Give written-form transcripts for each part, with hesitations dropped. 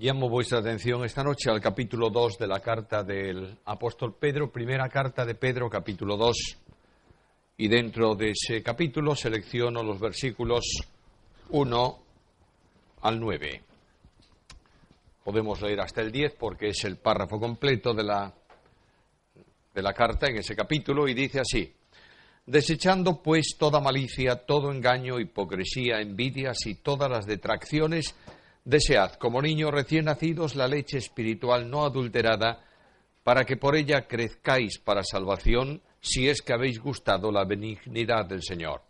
Llamo vuestra atención esta noche al capítulo 2 de la carta del apóstol Pedro, primera carta de Pedro, capítulo 2. Y dentro de ese capítulo selecciono los versículos 1 al 9. Podemos leer hasta el 10 porque es el párrafo completo de la carta en ese capítulo y dice así: desechando pues toda malicia, todo engaño, hipocresía, envidias y todas las detracciones, desead, como niños recién nacidos, la leche espiritual no adulterada, para que por ella crezcáis para salvación, si es que habéis gustado la benignidad del Señor.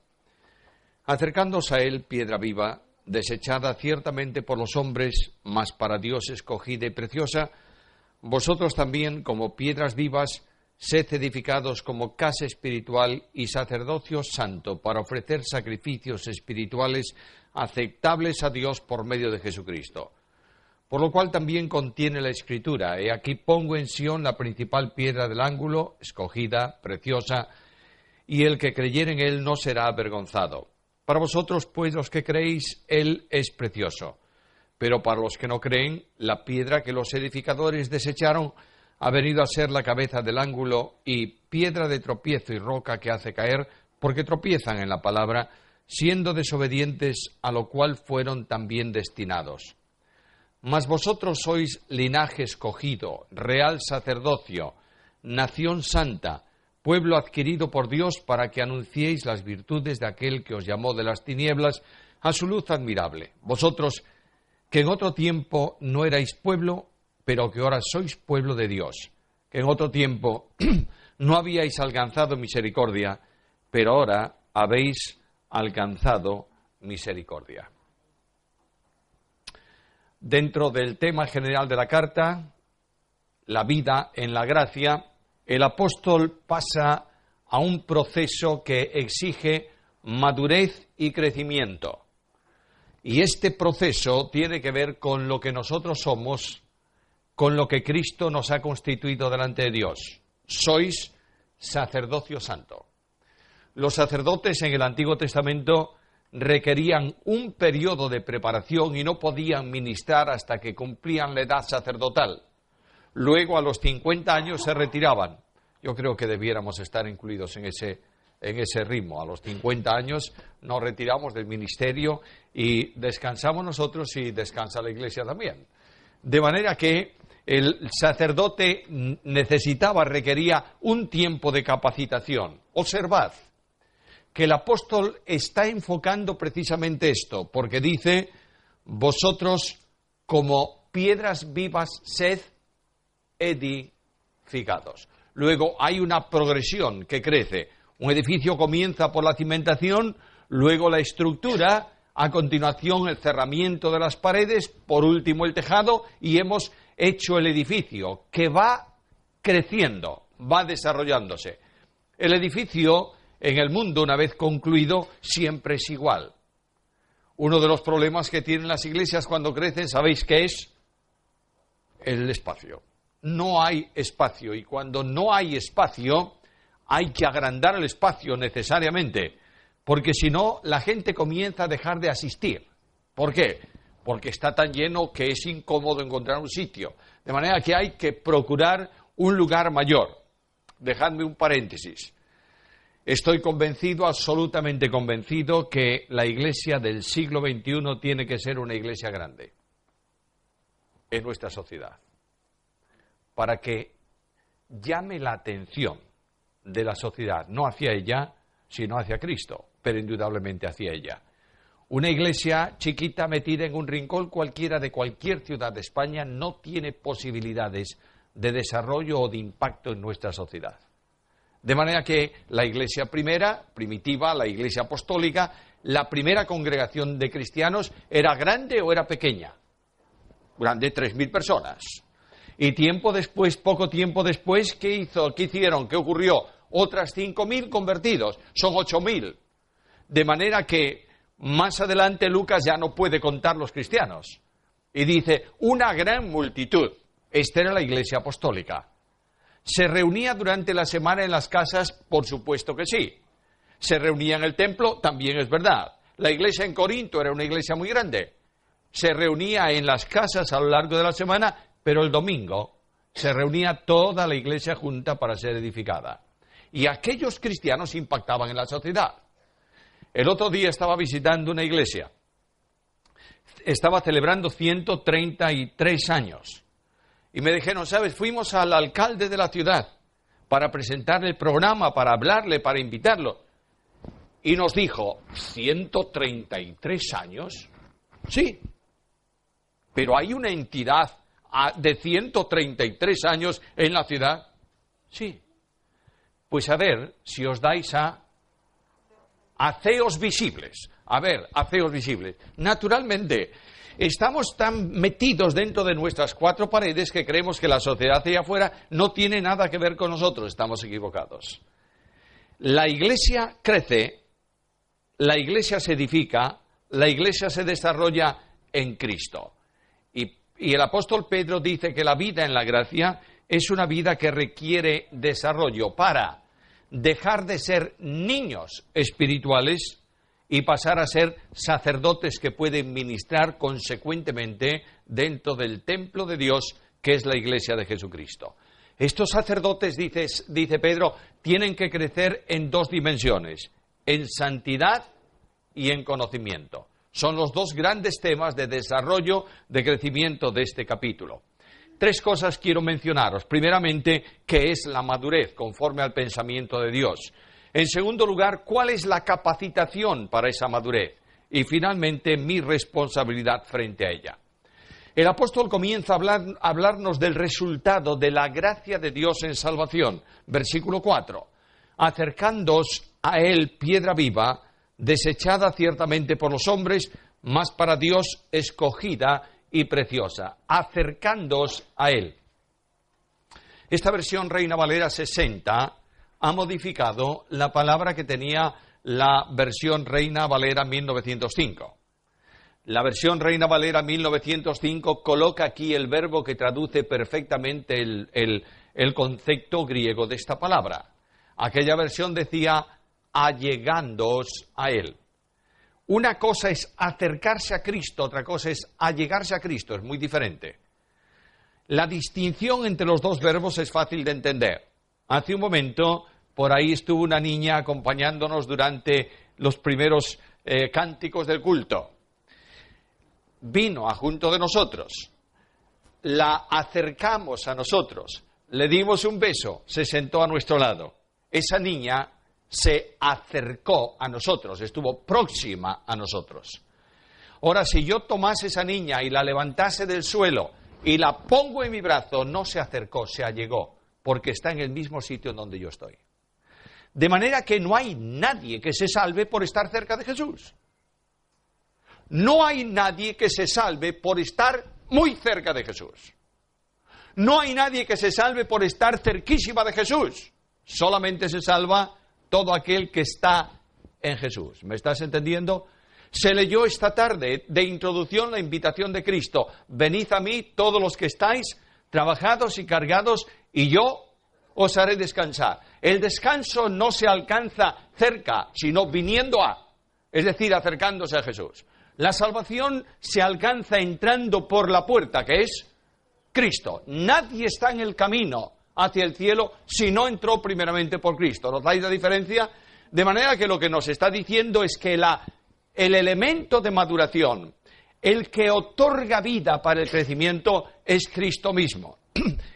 Acercándoos a Él, piedra viva, desechada ciertamente por los hombres, mas para Dios escogida y preciosa, vosotros también, como piedras vivas, sed edificados como casa espiritual y sacerdocio santo, para ofrecer sacrificios espirituales aceptables a Dios por medio de Jesucristo. Por lo cual también contiene la Escritura: he aquí pongo en Sión la principal piedra del ángulo, escogida, preciosa, y el que creyere en Él no será avergonzado. Para vosotros, pues, los que creéis, Él es precioso. Pero para los que no creen, la piedra que los edificadores desecharon ha venido a ser la cabeza del ángulo y piedra de tropiezo y roca que hace caer, porque tropiezan en la palabra, siendo desobedientes, a lo cual fueron también destinados. Mas vosotros sois linaje escogido, real sacerdocio, nación santa, pueblo adquirido por Dios, para que anunciéis las virtudes de aquel que os llamó de las tinieblas a su luz admirable. Vosotros, que en otro tiempo no erais pueblo, pero que ahora sois pueblo de Dios, que en otro tiempo no habíais alcanzado misericordia, pero ahora habéis alcanzado misericordia. Dentro del tema general de la carta, la vida en la gracia, el apóstol pasa a un proceso que exige madurez y crecimiento. Y este proceso tiene que ver con lo que nosotros somos, con lo que Cristo nos ha constituido delante de Dios. Sois sacerdocio santo. Los sacerdotes en el Antiguo Testamento requerían un periodo de preparación y no podían ministrar hasta que cumplían la edad sacerdotal. Luego, a los 50 años, se retiraban. Yo creo que debiéramos estar incluidos en ese ritmo. A los 50 años nos retiramos del ministerio y descansamos nosotros y descansa la Iglesia también. De manera que el sacerdote requería un tiempo de capacitación. Observad que el apóstol está enfocando precisamente esto, porque dice: vosotros como piedras vivas sed edificados. Luego hay una progresión que crece. Un edificio comienza por la cimentación, luego la estructura, a continuación el cerramiento de las paredes, por último el tejado, y hemos hecho el edificio, que va creciendo, va desarrollándose. El edificio en el mundo, una vez concluido, siempre es igual. Uno de los problemas que tienen las iglesias cuando crecen, ¿sabéis qué es? El espacio. No hay espacio, y cuando no hay espacio, hay que agrandar el espacio necesariamente, porque si no, la gente comienza a dejar de asistir. ¿Por qué? Porque está tan lleno que es incómodo encontrar un sitio. De manera que hay que procurar un lugar mayor. Dejadme un paréntesis. Estoy convencido, absolutamente convencido, que la iglesia del siglo XXI tiene que ser una iglesia grande en nuestra sociedad, para que llame la atención de la sociedad, no hacia ella, sino hacia Cristo, pero indudablemente hacia ella. Una iglesia chiquita metida en un rincón cualquiera de cualquier ciudad de España no tiene posibilidades de desarrollo o de impacto en nuestra sociedad. De manera que la iglesia primera, primitiva, la iglesia apostólica, la primera congregación de cristianos, ¿era grande o era pequeña? Grande, 3.000 personas. Y tiempo después, poco tiempo después, ¿qué hicieron? ¿Qué ocurrió? Otras 5.000 convertidos, son 8.000. De manera que más adelante Lucas ya no puede contar los cristianos. Y dice, una gran multitud. Esta era la iglesia apostólica. ¿Se reunía durante la semana en las casas? Por supuesto que sí. ¿Se reunía en el templo? También es verdad. La iglesia en Corinto era una iglesia muy grande. se reunía en las casas a lo largo de la semana, pero el domingo se reunía toda la iglesia junta para ser edificada. Y aquellos cristianos impactaban en la sociedad. El otro día estaba visitando una iglesia. Estaba celebrando 133 años. Y me dijeron, ¿sabes? Fuimos al alcalde de la ciudad para presentarle el programa, para hablarle, para invitarlo. Y nos dijo, ¿133 años? Sí. ¿Pero hay una entidad de 133 años en la ciudad? Sí. Pues a ver si os dais a haceos visibles. A ver, haceos visibles. Naturalmente, estamos tan metidos dentro de nuestras cuatro paredes que creemos que la sociedad allá afuera no tiene nada que ver con nosotros. Estamos equivocados. La iglesia crece, la iglesia se edifica, la iglesia se desarrolla en Cristo. Y el apóstol Pedro dice que la vida en la gracia es una vida que requiere desarrollo para dejar de ser niños espirituales y pasar a ser sacerdotes que pueden ministrar consecuentemente dentro del templo de Dios, que es la iglesia de Jesucristo. Estos sacerdotes, dice Pedro, tienen que crecer en dos dimensiones, en santidad y en conocimiento. Son los dos grandes temas de desarrollo, de crecimiento de este capítulo. Tres cosas quiero mencionaros. Primeramente, ¿qué es la madurez conforme al pensamiento de Dios? En segundo lugar, ¿cuál es la capacitación para esa madurez? Y finalmente, mi responsabilidad frente a ella. El apóstol comienza a hablarnos del resultado de la gracia de Dios en salvación. Versículo 4. Acercándoos a él, piedra viva, desechada ciertamente por los hombres, mas para Dios escogida y preciosa. Acercándoos a él. Esta versión Reina Valera 60 ha modificado la palabra que tenía la versión Reina Valera 1905. La versión Reina Valera 1905 coloca aquí el verbo que traduce perfectamente el concepto griego de esta palabra. Aquella versión decía allegándoos a él. Una cosa es acercarse a Cristo, otra cosa es allegarse a Cristo, es muy diferente. La distinción entre los dos verbos es fácil de entender. Hace un momento, por ahí estuvo una niña acompañándonos durante los primeros cánticos del culto. Vino junto de nosotros, la acercamos a nosotros, le dimos un beso, se sentó a nuestro lado. Esa niña se acercó a nosotros, estuvo próxima a nosotros. Ahora, si yo tomase esa niña y la levantase del suelo y la pongo en mi brazo, no se acercó, se allegó, porque está en el mismo sitio en donde yo estoy. De manera que no hay nadie que se salve por estar cerca de Jesús. No hay nadie que se salve por estar muy cerca de Jesús. No hay nadie que se salve por estar cerquísima de Jesús. Solamente se salva todo aquel que está en Jesús. ¿Me estás entendiendo? Se leyó esta tarde de introducción la invitación de Cristo. Venid a mí todos los que estáis trabajados y cargados, y yo os haré descansar. El descanso no se alcanza cerca, sino viniendo a, es decir, acercándose a Jesús. La salvación se alcanza entrando por la puerta, que es Cristo. Nadie está en el camino hacia el cielo si no entró primeramente por Cristo. ¿Notáis la diferencia? De manera que lo que nos está diciendo es que el elemento de maduración, el que otorga vida para el crecimiento, es Cristo mismo.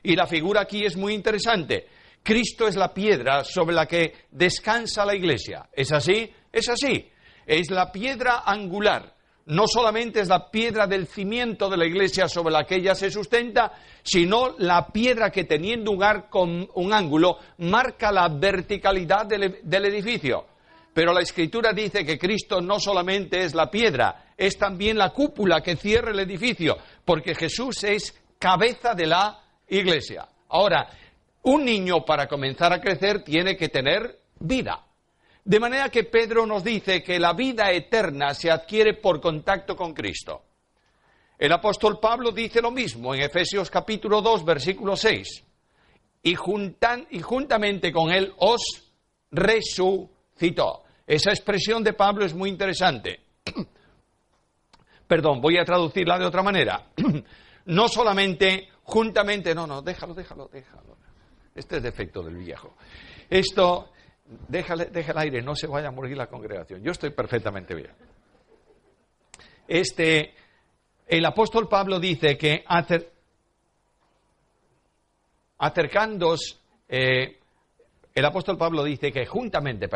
Y la figura aquí es muy interesante. Cristo es la piedra sobre la que descansa la iglesia. ¿Es así? Es así. Es la piedra angular. No solamente es la piedra del cimiento de la iglesia sobre la que ella se sustenta, sino la piedra que, teniendo un ángulo, marca la verticalidad del edificio. Pero la Escritura dice que Cristo no solamente es la piedra, es también la cúpula que cierra el edificio, porque Jesús es cabeza de la iglesia. Ahora, un niño para comenzar a crecer tiene que tener vida. De manera que Pedro nos dice que la vida eterna se adquiere por contacto con Cristo. El apóstol Pablo dice lo mismo en Efesios capítulo 2, versículo 6. Y juntamente con él os resucitó. Esa expresión de Pablo es muy interesante. Perdón, voy a traducirla de otra manera. No solamente juntamente, déjalo. Este es defecto del viejo. Esto, deja el aire, no se vaya a morir la congregación. Yo estoy perfectamente bien. El apóstol Pablo dice que acercándoos, el apóstol Pablo dice que juntamente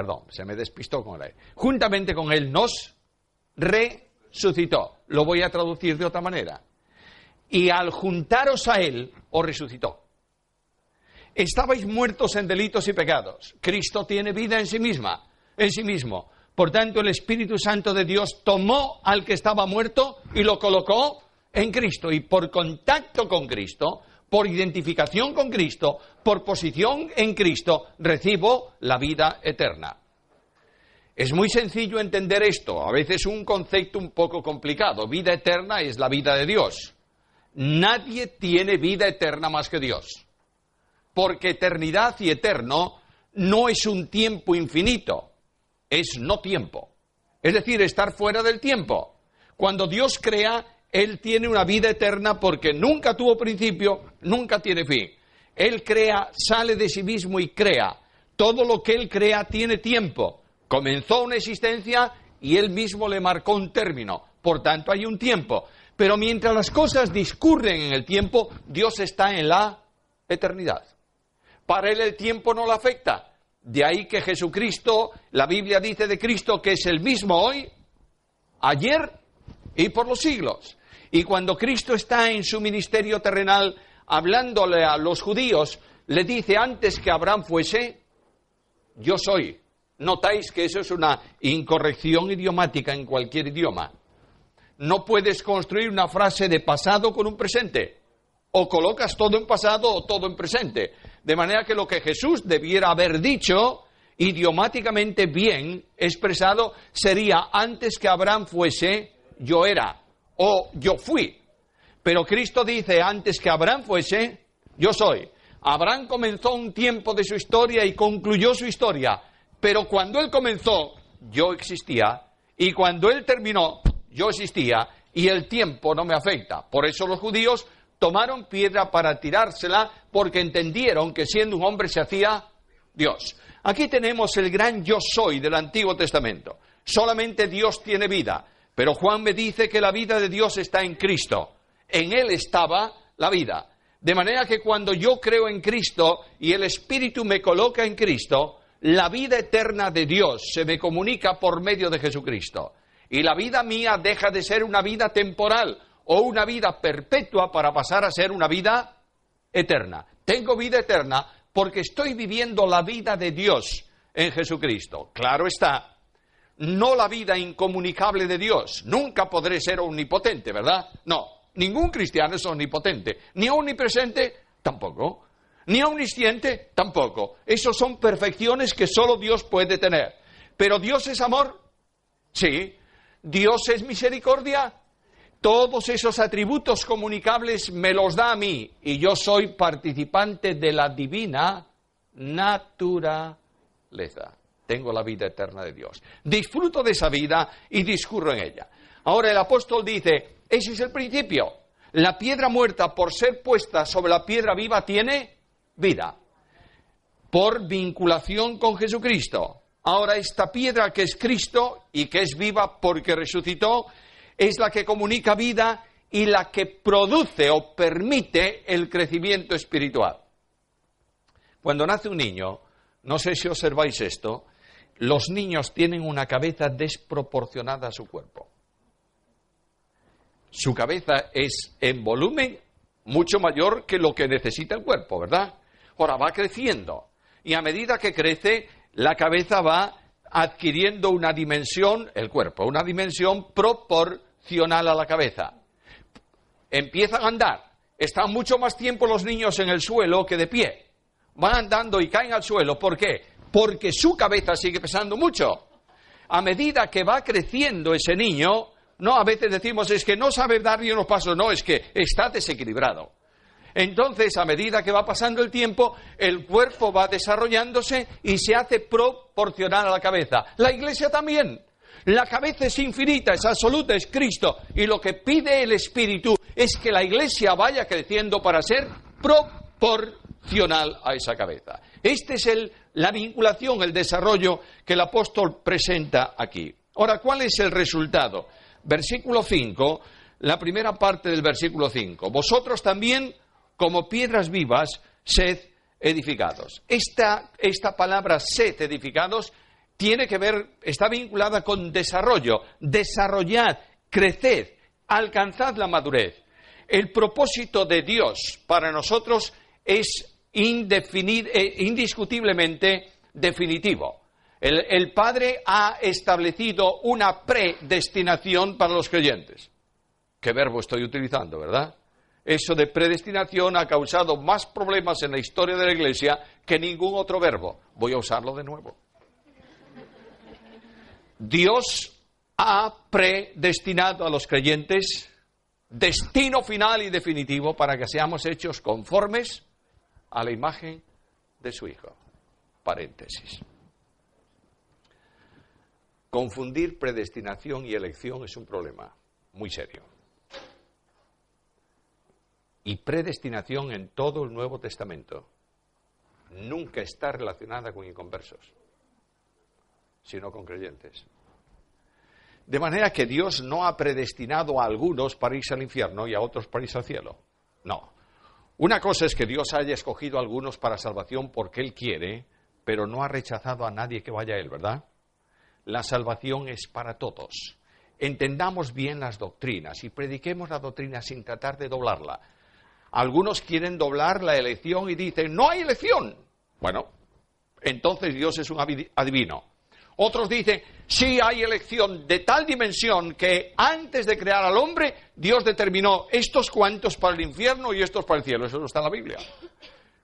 con él nos resucitó. Lo voy a traducir de otra manera. Y al juntaros a él, os resucitó. Estabais muertos en delitos y pecados. Cristo tiene vida en sí mismo. Por tanto, el Espíritu Santo de Dios tomó al que estaba muerto y lo colocó en Cristo. Y por contacto con Cristo, por identificación con Cristo, por posición en Cristo, recibo la vida eterna. Es muy sencillo entender esto. A veces un concepto un poco complicado. Vida eterna es la vida de Dios. Nadie tiene vida eterna más que Dios. Porque eternidad y eterno no es un tiempo infinito, es no tiempo. Es decir, estar fuera del tiempo. Cuando Dios crea, Él tiene una vida eterna porque nunca tuvo principio, nunca tiene fin. Él crea, sale de sí mismo y crea. Todo lo que Él crea tiene tiempo. Comenzó una existencia y Él mismo le marcó un término. Por tanto, hay un tiempo. Pero mientras las cosas discurren en el tiempo, Dios está en la eternidad. Para Él el tiempo no le afecta. De ahí que Jesucristo, la Biblia dice de Cristo que es el mismo hoy, ayer y por los siglos. Y cuando Cristo está en su ministerio terrenal, hablándole a los judíos, le dice antes que Abraham fuese, yo soy. Notáis que eso es una incorrección idiomática en cualquier idioma. No puedes construir una frase de pasado con un presente. O colocas todo en pasado o todo en presente. De manera que lo que Jesús debiera haber dicho, idiomáticamente bien expresado, sería antes que Abraham fuese, yo era, o yo fui. Pero Cristo dice antes que Abraham fuese, yo soy. Abraham comenzó un tiempo de su historia y concluyó su historia. Pero cuando él comenzó, yo existía. Y cuando él terminó, yo existía. Y el tiempo no me afecta. Por eso los judíos tomaron piedra para tirársela porque entendieron que siendo un hombre se hacía Dios. Aquí tenemos el gran yo soy del Antiguo Testamento. Solamente Dios tiene vida. Pero Juan me dice que la vida de Dios está en Cristo. En Él estaba la vida. De manera que cuando yo creo en Cristo y el Espíritu me coloca en Cristo, la vida eterna de Dios se me comunica por medio de Jesucristo. Y la vida mía deja de ser una vida temporal o una vida perpetua para pasar a ser una vida eterna. Tengo vida eterna porque estoy viviendo la vida de Dios en Jesucristo. Claro está, no la vida incomunicable de Dios. Nunca podré ser omnipotente, ¿verdad? No, ningún cristiano es omnipotente. Ni omnipresente, tampoco. Ni omnisciente, tampoco. Esas son perfecciones que solo Dios puede tener. ¿Pero Dios es amor? Sí. ¿Dios es misericordia? Todos esos atributos comunicables me los da a mí y yo soy participante de la divina naturaleza. Tengo la vida eterna de Dios. Disfruto de esa vida y discurro en ella. Ahora el apóstol dice, ese es el principio. La piedra muerta por ser puesta sobre la piedra viva tiene vida. Por vinculación con Jesucristo. Ahora esta piedra que es Cristo y que es viva porque resucitó, es la que comunica vida y la que produce o permite el crecimiento espiritual. Cuando nace un niño, no sé si observáis esto, los niños tienen una cabeza desproporcionada a su cuerpo. Su cabeza es en volumen mucho mayor que lo que necesita el cuerpo, ¿verdad? Ahora va creciendo y a medida que crece, la cabeza va adquiriendo una dimensión, el cuerpo, una dimensión proporcional a la cabeza. Empiezan a andar. Están mucho más tiempo los niños en el suelo que de pie. Van andando y caen al suelo. ¿Por qué? Porque su cabeza sigue pesando mucho. A medida que va creciendo ese niño, no a veces decimos es que no sabe dar ni unos pasos, no, es que está desequilibrado. Entonces, a medida que va pasando el tiempo, el cuerpo va desarrollándose y se hace proporcional a la cabeza. La Iglesia también. La cabeza es infinita, es absoluta, es Cristo. Y lo que pide el Espíritu es que la Iglesia vaya creciendo para ser proporcional a esa cabeza. Esta es la vinculación, el desarrollo que el apóstol presenta aquí. Ahora, ¿cuál es el resultado? Versículo 5, la primera parte del versículo 5. Vosotros también, como piedras vivas, sed edificados. Esta palabra sed edificados tiene que ver, está vinculada con desarrollo. Desarrollad, creced, alcanzad la madurez. El propósito de Dios para nosotros es indiscutiblemente definitivo. El Padre ha establecido una predestinación para los creyentes. ¿Qué verbo estoy utilizando, verdad? Eso de predestinación ha causado más problemas en la historia de la Iglesia que ningún otro verbo. Voy a usarlo de nuevo. Dios ha predestinado a los creyentes destino final y definitivo para que seamos hechos conformes a la imagen de su Hijo. Paréntesis. Confundir predestinación y elección es un problema muy serio. Y predestinación en todo el Nuevo Testamento nunca está relacionada con inconversos, sino con creyentes. De manera que Dios no ha predestinado a algunos para irse al infierno y a otros para irse al cielo. No. Una cosa es que Dios haya escogido a algunos para salvación porque Él quiere, pero no ha rechazado a nadie que vaya a Él, ¿verdad? La salvación es para todos. Entendamos bien las doctrinas y prediquemos la doctrina sin tratar de doblarla. Algunos quieren doblar la elección y dicen, no hay elección. Bueno, entonces Dios es un adivino. Otros dicen, sí hay elección de tal dimensión que antes de crear al hombre, Dios determinó estos cuantos para el infierno y estos para el cielo. Eso no está en la Biblia.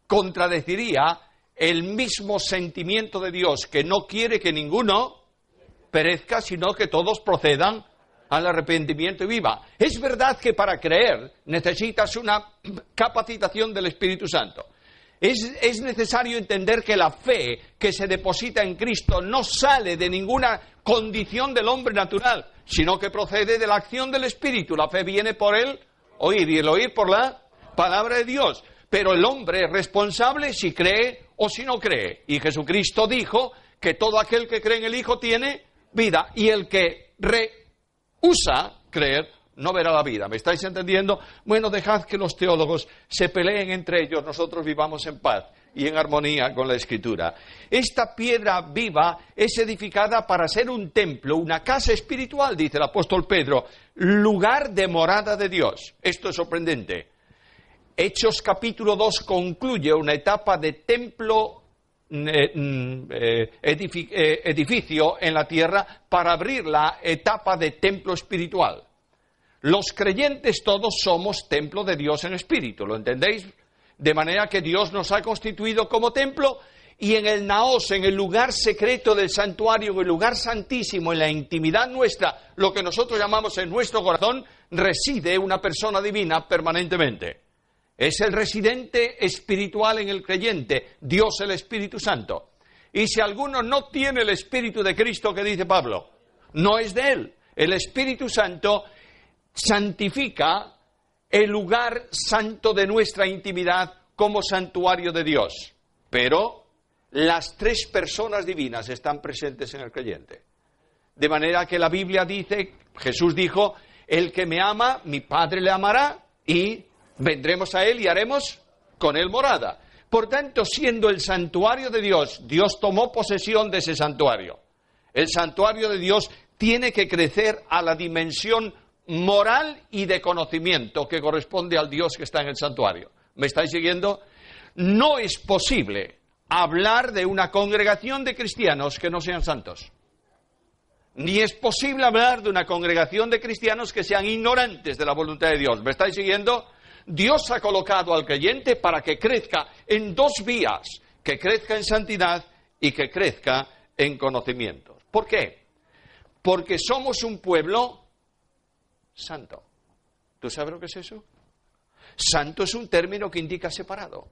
Contradeciría el mismo sentimiento de Dios, que no quiere que ninguno perezca, sino que todos procedan al arrepentimiento y viva. Es verdad que para creer necesitas una capacitación del Espíritu Santo. Es necesario entender que la fe que se deposita en Cristo no sale de ninguna condición del hombre natural, sino que procede de la acción del Espíritu. La fe viene por el oír y el oír por la palabra de Dios. Pero el hombre es responsable si cree o si no cree. Y Jesucristo dijo que todo aquel que cree en el Hijo tiene vida, y el que rehúsa creer no verá la vida. ¿Me estáis entendiendo? Bueno, dejad que los teólogos se peleen entre ellos, nosotros vivamos en paz y en armonía con la Escritura. Esta piedra viva es edificada para ser un templo, una casa espiritual, dice el apóstol Pedro, lugar de morada de Dios. Esto es sorprendente. Hechos capítulo 2 concluye una etapa de templo edificio en la tierra para abrir la etapa de templo espiritual. Los creyentes todos somos templo de Dios en espíritu, ¿lo entendéis? De manera que Dios nos ha constituido como templo, y en el naos, en el lugar secreto del santuario, en el lugar santísimo, en la intimidad nuestra, lo que nosotros llamamos en nuestro corazón, reside una persona divina permanentemente. Es el residente espiritual en el creyente, Dios el Espíritu Santo. Y si alguno no tiene el Espíritu de Cristo, que dice Pablo, no es de él. El Espíritu Santo santifica el lugar santo de nuestra intimidad como santuario de Dios. Pero las tres personas divinas están presentes en el creyente. De manera que la Biblia dice, Jesús dijo, el que me ama, mi Padre le amará y vendremos a él y haremos con él morada. Por tanto, siendo el santuario de Dios, Dios tomó posesión de ese santuario. El santuario de Dios tiene que crecer a la dimensión moral y de conocimiento que corresponde al Dios que está en el santuario. ¿Me estáis siguiendo? No es posible hablar de una congregación de cristianos que no sean santos. Ni es posible hablar de una congregación de cristianos que sean ignorantes de la voluntad de Dios. ¿Me estáis siguiendo? Dios ha colocado al creyente para que crezca en dos vías, que crezca en santidad y que crezca en conocimiento. ¿Por qué? Porque somos un pueblo santo. ¿Tú sabes lo que es eso? Santo es un término que indica separado.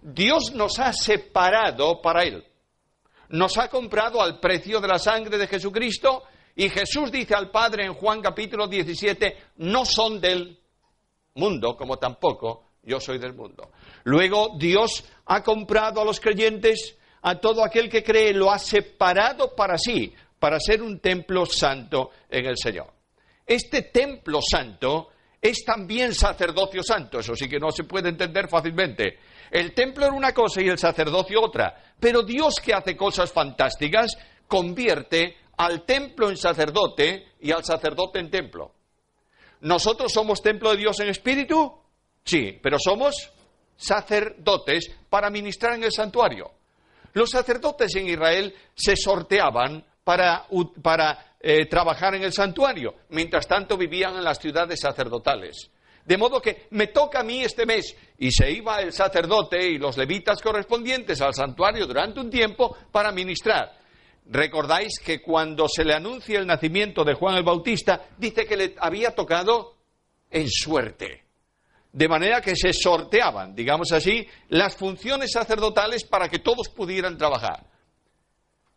Dios nos ha separado para Él. Nos ha comprado al precio de la sangre de Jesucristo Y Jesús dice al Padre en Juan capítulo 17, no son del mundo, como tampoco yo soy del mundo. Luego Dios ha comprado a los creyentes, a todo aquel que cree, lo ha separado para sí, para ser un templo santo en el Señor. Este templo santo es también sacerdocio santo, eso sí que no se puede entender fácilmente. El templo era una cosa y el sacerdocio otra, pero Dios, que hace cosas fantásticas, convierte al templo en sacerdote y al sacerdote en templo. ¿Nosotros somos templo de Dios en espíritu? Sí, pero somos sacerdotes para ministrar en el santuario. Los sacerdotes en Israel se sorteaban para trabajar en el santuario, mientras tanto vivían en las ciudades sacerdotales. De modo que me toca a mí este mes, y se iba el sacerdote y los levitas correspondientes al santuario durante un tiempo para ministrar. ¿Recordáis que cuando se le anuncia el nacimiento de Juan el Bautista, dice que le había tocado en suerte? De manera que se sorteaban, digamos así, las funciones sacerdotales para que todos pudieran trabajar.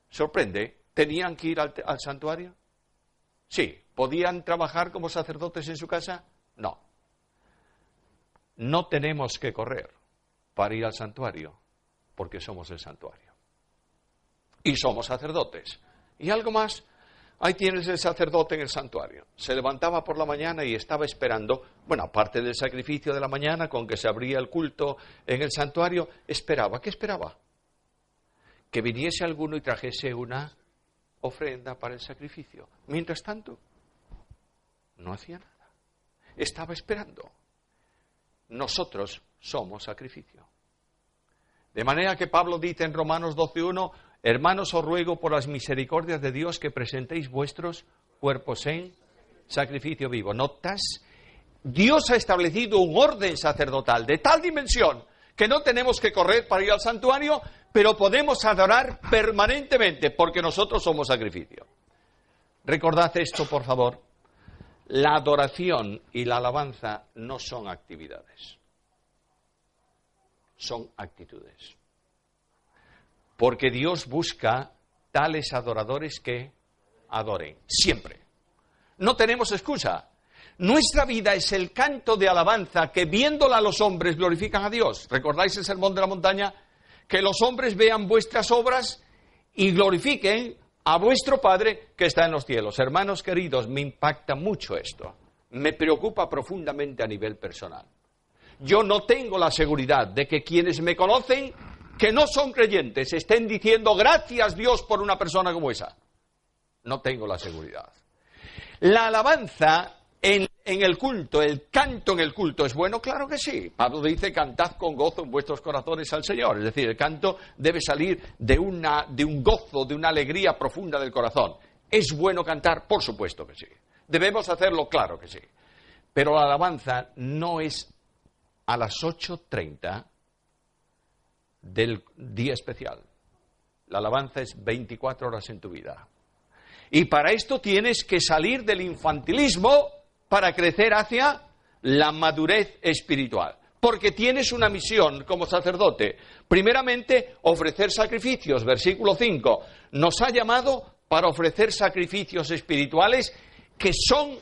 ¿Sorprende? ¿Tenían que ir al santuario? Sí. ¿Podían trabajar como sacerdotes en su casa? No. No tenemos que correr para ir al santuario, porque somos el santuario. Y somos sacerdotes. Y algo más, ahí tienes el sacerdote en el santuario. Se levantaba por la mañana y estaba esperando, bueno, aparte del sacrificio de la mañana con que se abría el culto en el santuario, esperaba. ¿Qué esperaba? Que viniese alguno y trajese una ofrenda para el sacrificio. Mientras tanto, no hacía nada. Estaba esperando. Nosotros somos sacrificio. De manera que Pablo dice en Romanos 12:1, hermanos, os ruego por las misericordias de Dios que presentéis vuestros cuerpos en sacrificio vivo. ¿Notas? Dios ha establecido un orden sacerdotal de tal dimensión que no tenemos que correr para ir al santuario, pero podemos adorar permanentemente porque nosotros somos sacrificio. Recordad esto, por favor. La adoración y la alabanza no son actividades, son actitudes. Porque Dios busca tales adoradores que adoren, siempre. No tenemos excusa. Nuestra vida es el canto de alabanza que viéndola los hombres glorifican a Dios. ¿Recordáis el sermón de la montaña? Que los hombres vean vuestras obras y glorifiquen a vuestro Padre que está en los cielos. Hermanos queridos, me impacta mucho esto. Me preocupa profundamente a nivel personal. Yo no tengo la seguridad de que quienes me conocen, que no son creyentes, estén diciendo gracias Dios por una persona como esa. No tengo la seguridad. La alabanza en el culto, el canto en el culto, ¿es bueno? Claro que sí. Pablo dice, cantad con gozo en vuestros corazones al Señor. Es decir, el canto debe salir de un gozo, de una alegría profunda del corazón. ¿Es bueno cantar? Por supuesto que sí. ¿Debemos hacerlo? Claro que sí. Pero la alabanza no es a las 8:30 del día especial. La alabanza es 24 horas en tu vida. Y para esto tienes que salir del infantilismo para crecer hacia la madurez espiritual. Porque tienes una misión como sacerdote. Primeramente, ofrecer sacrificios. Versículo 5. Nos ha llamado para ofrecer sacrificios espirituales que son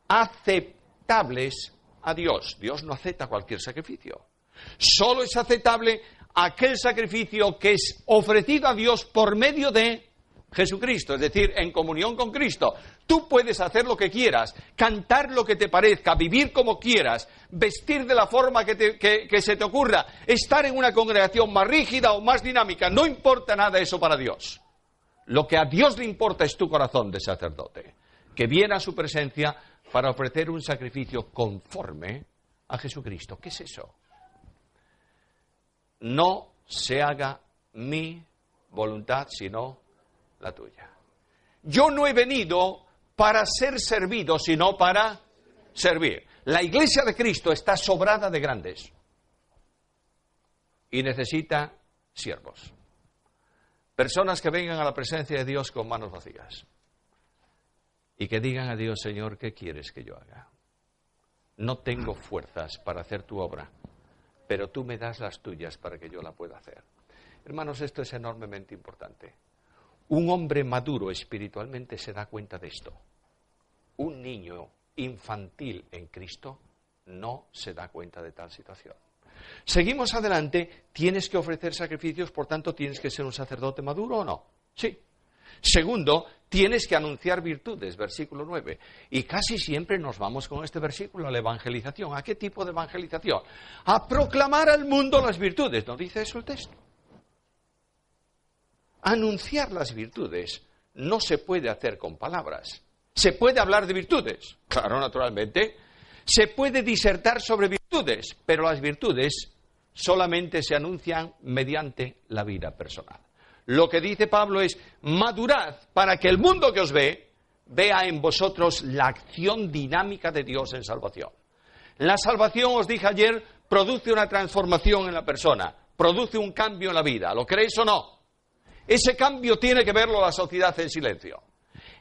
aceptables a Dios. Dios no acepta cualquier sacrificio. Solo es aceptable aquel sacrificio que es ofrecido a Dios por medio de Jesucristo, es decir, en comunión con Cristo. Tú puedes hacer lo que quieras, cantar lo que te parezca, vivir como quieras, vestir de la forma que se te ocurra, estar en una congregación más rígida o más dinámica, no importa nada eso para Dios. Lo que a Dios le importa es tu corazón de sacerdote, que viene a su presencia para ofrecer un sacrificio conforme a Jesucristo. ¿Qué es eso? No se haga mi voluntad, sino la tuya. Yo no he venido para ser servido, sino para servir. La iglesia de Cristo está sobrada de grandes y necesita siervos. Personas que vengan a la presencia de Dios con manos vacías y que digan a Dios, Señor, ¿qué quieres que yo haga? No tengo fuerzas para hacer tu obra, pero tú me das las tuyas para que yo la pueda hacer. Hermanos, esto es enormemente importante. Un hombre maduro espiritualmente se da cuenta de esto. Un niño infantil en Cristo no se da cuenta de tal situación. Seguimos adelante, tienes que ofrecer sacrificios, por tanto tienes que ser un sacerdote maduro o no. Sí. Segundo, tienes que anunciar virtudes, versículo 9. Y casi siempre nos vamos con este versículo a la evangelización. ¿A qué tipo de evangelización? A proclamar al mundo las virtudes. ¿No dice eso el texto? Anunciar las virtudes no se puede hacer con palabras. ¿Se puede hablar de virtudes? Claro, naturalmente. Se puede disertar sobre virtudes, pero las virtudes solamente se anuncian mediante la vida personal. Lo que dice Pablo es: madurad para que el mundo que os ve vea en vosotros la acción dinámica de Dios en salvación. La salvación, os dije ayer, produce una transformación en la persona, produce un cambio en la vida. ¿Lo creéis o no? Ese cambio tiene que verlo la sociedad en silencio.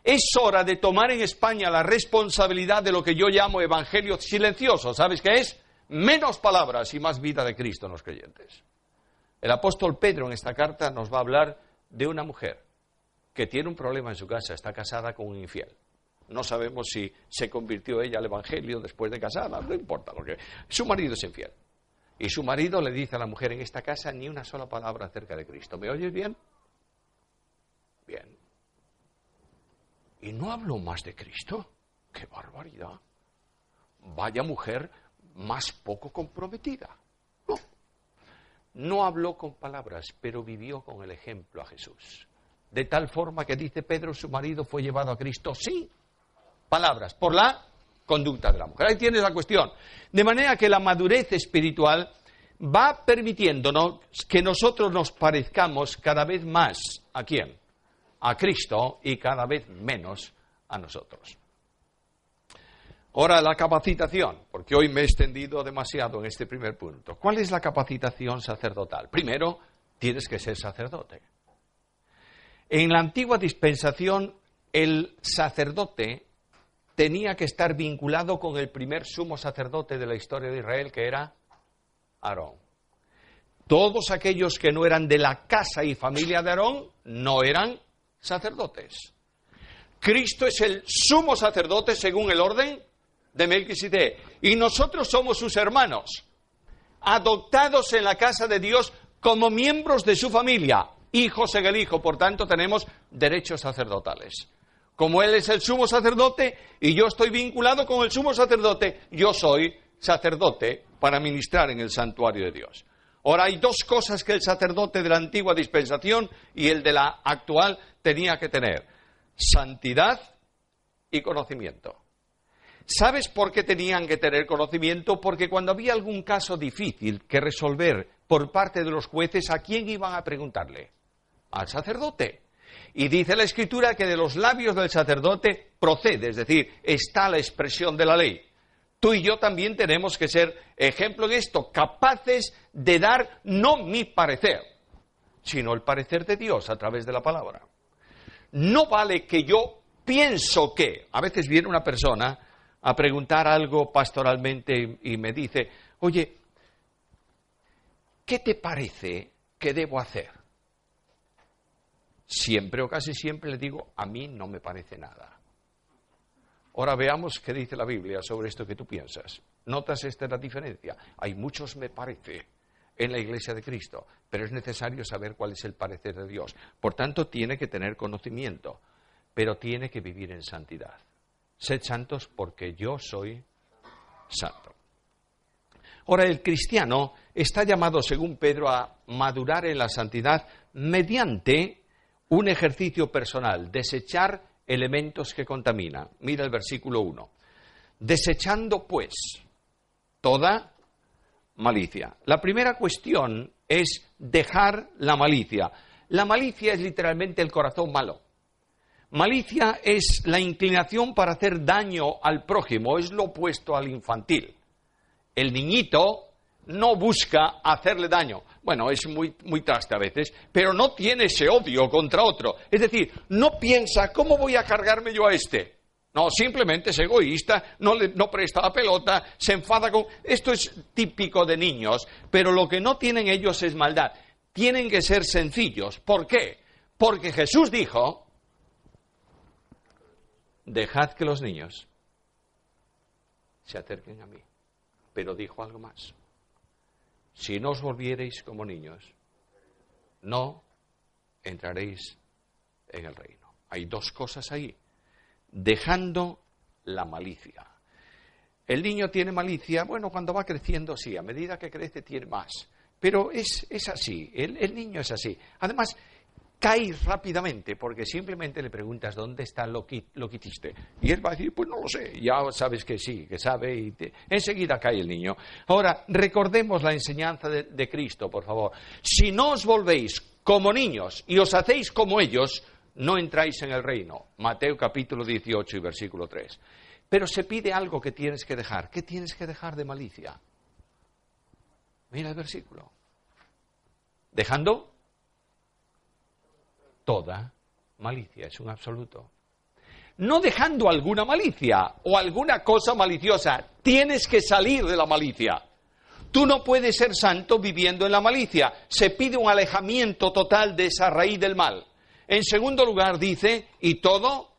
Es hora de tomar en España la responsabilidad de lo que yo llamo evangelio silencioso. ¿Sabes qué es? Menos palabras y más vida de Cristo en los creyentes. El apóstol Pedro en esta carta nos va a hablar de una mujer que tiene un problema en su casa, está casada con un infiel. No sabemos si se convirtió ella al evangelio después de casada, no importa, porque su marido es infiel. Y su marido le dice a la mujer: en esta casa ni una sola palabra acerca de Cristo. ¿Me oyes bien? Bien. ¿Y no habló más de Cristo? ¡Qué barbaridad! Vaya mujer más poco comprometida. No habló con palabras, pero vivió con el ejemplo a Jesús. De tal forma que, dice Pedro, su marido fue llevado a Cristo sin palabras, por la conducta de la mujer. Ahí tienes la cuestión. De manera que la madurez espiritual va permitiéndonos que nosotros nos parezcamos cada vez más ¿a quién? A Cristo, y cada vez menos a nosotros. Ahora, la capacitación, porque hoy me he extendido demasiado en este primer punto. ¿Cuál es la capacitación sacerdotal? Primero, tienes que ser sacerdote. En la antigua dispensación, el sacerdote tenía que estar vinculado con el primer sumo sacerdote de la historia de Israel, que era Aarón. Todos aquellos que no eran de la casa y familia de Aarón no eran sacerdotes. Cristo es el sumo sacerdote según el orden de Melquisedec, y nosotros somos sus hermanos, adoptados en la casa de Dios como miembros de su familia, hijos en el Hijo. Por tanto, tenemos derechos sacerdotales. Como Él es el sumo sacerdote y yo estoy vinculado con el sumo sacerdote, yo soy sacerdote para ministrar en el santuario de Dios. Ahora, hay dos cosas que el sacerdote de la antigua dispensación y el de la actual tenía que tener: santidad y conocimiento. ¿Sabes por qué tenían que tener conocimiento? Porque cuando había algún caso difícil que resolver por parte de los jueces, ¿a quién iban a preguntarle? Al sacerdote. Y dice la Escritura que de los labios del sacerdote procede, es decir, está la expresión de la ley. Tú y yo también tenemos que ser ejemplo en esto, capaces de dar no mi parecer, sino el parecer de Dios a través de la palabra. No vale que yo pienso que. A veces viene una persona a preguntar algo pastoralmente y me dice: oye, ¿qué te parece que debo hacer? Siempre o casi siempre le digo: a mí no me parece nada. Ahora veamos qué dice la Biblia sobre esto que tú piensas. ¿Notas esta la diferencia? Hay muchos me parece en la Iglesia de Cristo, pero es necesario saber cuál es el parecer de Dios. Por tanto, tiene que tener conocimiento, pero tiene que vivir en santidad. Sed santos porque yo soy santo. Ahora, el cristiano está llamado, según Pedro, a madurar en la santidad mediante un ejercicio personal, desechar elementos que contaminan. Mira el versículo 1. Desechando, pues, toda malicia. La primera cuestión es dejar la malicia. La malicia es literalmente el corazón malo. Malicia es la inclinación para hacer daño al prójimo, es lo opuesto al infantil. El niñito no busca hacerle daño. Bueno, es muy traste a veces, pero no tiene ese odio contra otro. Es decir, no piensa: ¿cómo voy a cargarme yo a este? No, simplemente es egoísta, no presta la pelota, se enfada con... Esto es típico de niños, pero lo que no tienen ellos es maldad. Tienen que ser sencillos. ¿Por qué? Porque Jesús dijo, dejad que los niños se acerquen a mí. Pero dijo algo más. Si no os volviereis como niños, no entraréis en el reino. Hay dos cosas ahí. Dejando la malicia. El niño tiene malicia, bueno, cuando va creciendo sí, a medida que crece tiene más. Pero es así, el niño es así. Además, cae rápidamente porque simplemente le preguntas dónde está lo que hiciste. Y él va a decir, pues no lo sé, ya sabes que sí, que sabe, y enseguida cae el niño. Ahora, recordemos la enseñanza de Cristo, por favor. Si no os volvéis como niños y os hacéis como ellos, no entráis en el reino. Mateo capítulo 18 y versículo 3. Pero se pide algo que tienes que dejar. ¿Qué tienes que dejar de malicia? Mira el versículo. Dejando toda malicia, es un absoluto. No dejando alguna malicia o alguna cosa maliciosa, tienes que salir de la malicia. Tú no puedes ser santo viviendo en la malicia. Se pide un alejamiento total de esa raíz del mal. En segundo lugar dice, y todo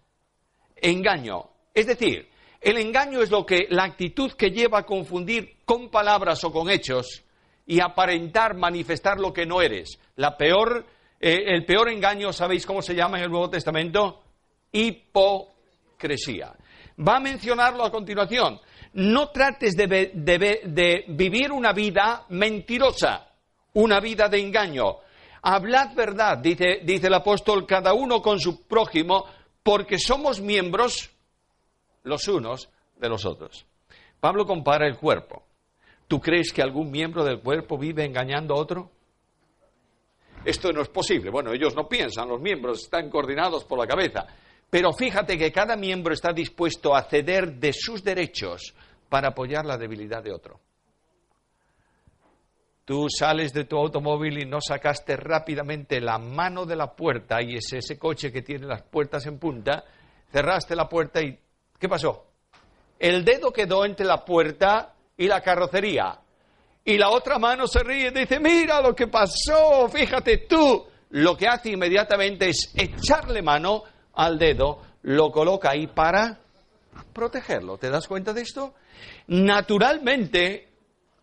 engaño. Es decir, el engaño es la actitud que lleva a confundir con palabras o con hechos y aparentar, manifestar lo que no eres. El peor engaño, ¿sabéis cómo se llama en el Nuevo Testamento? Hipocresía. Va a mencionarlo a continuación. No trates de vivir una vida mentirosa, una vida de engaño. Hablad verdad, dice el apóstol, cada uno con su prójimo, porque somos miembros los unos de los otros. Pablo compara el cuerpo. ¿Tú crees que algún miembro del cuerpo vive engañando a otro? Esto no es posible. Bueno, ellos no piensan, los miembros están coordinados por la cabeza. Pero fíjate que cada miembro está dispuesto a ceder de sus derechos para apoyar la debilidad de otro. Tú sales de tu automóvil y no sacaste rápidamente la mano de la puerta, y es ese coche que tiene las puertas en punta, cerraste la puerta y ¿qué pasó? El dedo quedó entre la puerta y la carrocería. Y la otra mano se ríe y dice, mira lo que pasó, fíjate tú. Lo que hace inmediatamente es echarle mano al dedo, lo coloca ahí para protegerlo. ¿Te das cuenta de esto? Naturalmente,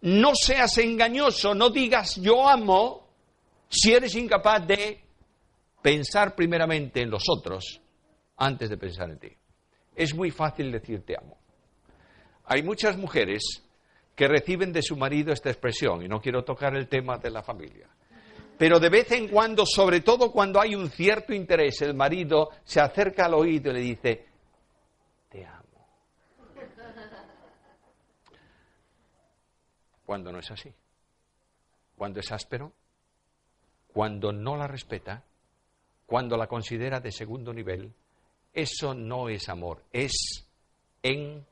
no seas engañoso, no digas yo amo, si eres incapaz de pensar primeramente en los otros antes de pensar en ti. Es muy fácil decir te amo. Hay muchas mujeres que reciben de su marido esta expresión, y no quiero tocar el tema de la familia. Pero de vez en cuando, sobre todo cuando hay un cierto interés, el marido se acerca al oído y le dice, te amo. Cuando no es así. Cuando es áspero, cuando no la respeta, cuando la considera de segundo nivel, eso no es amor, es engaño.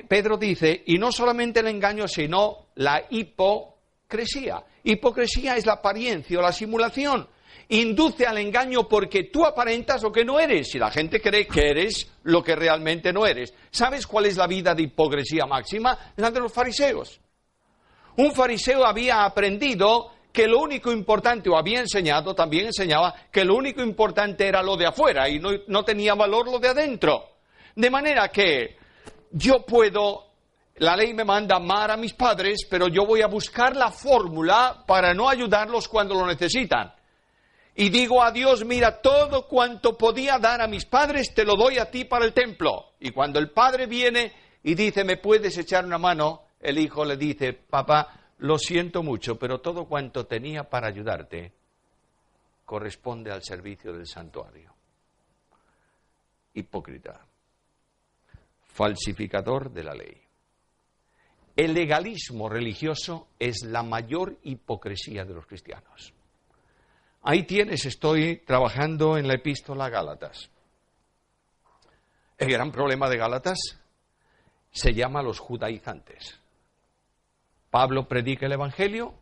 Pedro dice, y no solamente el engaño, sino la hipocresía. Hipocresía es la apariencia o la simulación. Induce al engaño porque tú aparentas lo que no eres y la gente cree que eres lo que realmente no eres. ¿Sabes cuál es la vida de hipocresía máxima? La de los fariseos. Un fariseo había aprendido que lo único importante, o también enseñaba, que lo único importante era lo de afuera y no tenía valor lo de adentro. De manera que la ley me manda amar a mis padres, pero yo voy a buscar la fórmula para no ayudarlos cuando lo necesitan. Y digo a Dios, mira, todo cuanto podía dar a mis padres, te lo doy a ti para el templo. Y cuando el padre viene y dice, ¿me puedes echar una mano? El hijo le dice, papá, lo siento mucho, pero todo cuanto tenía para ayudarte corresponde al servicio del santuario. Hipócrita. Falsificador de la ley. El legalismo religioso es la mayor hipocresía de los cristianos. Ahí tienes, estoy trabajando en la epístola a Gálatas. El gran problema de Gálatas se llama los judaizantes. Pablo predica el Evangelio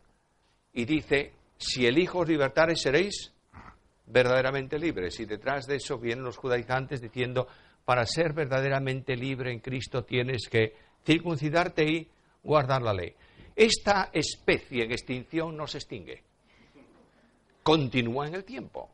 y dice, si el Hijo os libertare seréis verdaderamente libres. Y detrás de eso vienen los judaizantes diciendo, para ser verdaderamente libre en Cristo tienes que circuncidarte y guardar la ley. Esta especie en extinción no se extingue. continúa en el tiempo.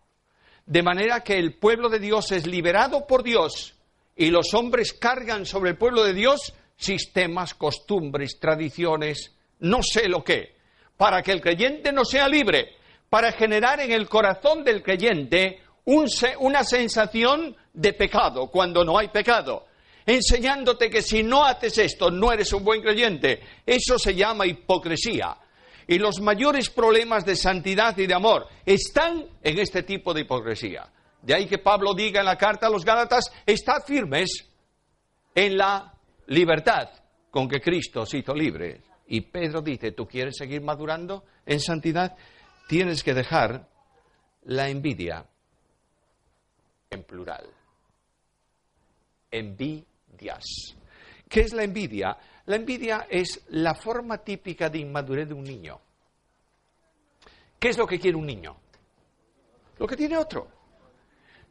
De manera que el pueblo de Dios es liberado por Dios y los hombres cargan sobre el pueblo de Dios sistemas, costumbres, tradiciones, no sé lo qué, para que el creyente no sea libre, para generar en el corazón del creyente una sensación de pecado cuando no hay pecado, enseñándote que si no haces esto no eres un buen creyente. Eso se llama hipocresía. Y los mayores problemas de santidad y de amor están en este tipo de hipocresía. De ahí que Pablo diga en la carta a los Gálatas, estad firmes en la libertad con que Cristo os hizo libres. Y Pedro dice, ¿tú quieres seguir madurando en santidad? Tienes que dejar la envidia, en plural. Envidias. ¿Qué es la envidia? La envidia es la forma típica de inmadurez de un niño. ¿Qué es lo que quiere un niño? Lo que tiene otro.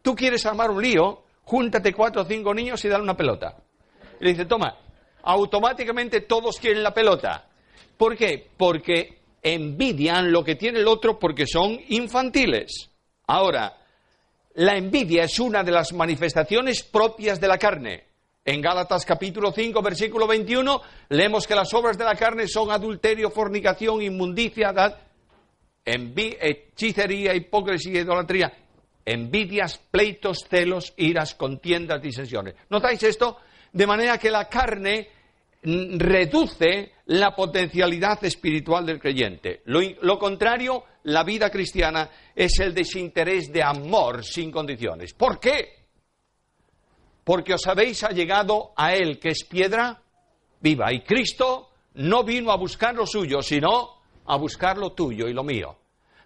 Tú quieres armar un lío, júntate 4 o 5 niños y dale una pelota. Y le dice, toma, automáticamente todos quieren la pelota. ¿Por qué? Porque envidian lo que tiene el otro porque son infantiles. Ahora, la envidia es una de las manifestaciones propias de la carne. En Gálatas capítulo 5, versículo 21, leemos que las obras de la carne son adulterio, fornicación, inmundicia, hechicería, hipocresía, idolatría, envidias, pleitos, celos, iras, contiendas, disensiones. ¿Notáis esto? De manera que la carne reduce la potencialidad espiritual del creyente. Lo contrario, la vida cristiana es el desinterés de amor sin condiciones. ¿Por qué? Porque os habéis allegado a Él, que es piedra viva. Y Cristo no vino a buscar lo suyo, sino a buscar lo tuyo y lo mío.